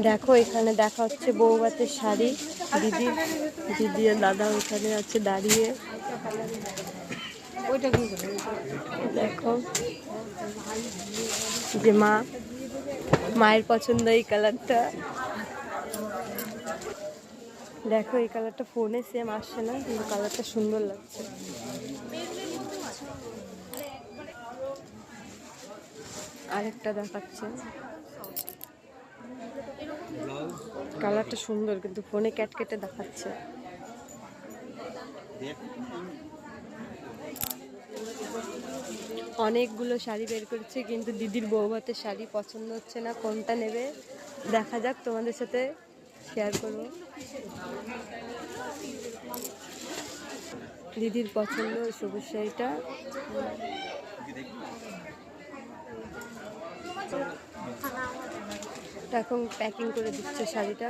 দেখো এখানে দেখা হচ্ছে বৌভাতের শাড়ি। দিদি দিদি আর দাদা ওখানে আছে দাঁড়িয়ে। দেখো যে মায়ের পছন্দ এই কালারটা। দেখো এই কালারটা ফোনে সেম আসছে না, কিন্তু কালারটা সুন্দর লাগছে। আরেকটা দেখাচ্ছে, কালারটা সুন্দর কিন্তু ফোনে ক্যাটকেটে দেখাচ্ছে। অনেকগুলো শাড়ি বের করেছে, কিন্তু দিদির বৌভাতের শাড়ি পছন্দ হচ্ছে না, কোনটা নেবে দেখা যাক, তোমাদের সাথে শেয়ার করবো। দিদির পছন্দ ওই সবুজ শাড়িটা। এখন প্যাকিং করে দিচ্ছে শাড়িটা।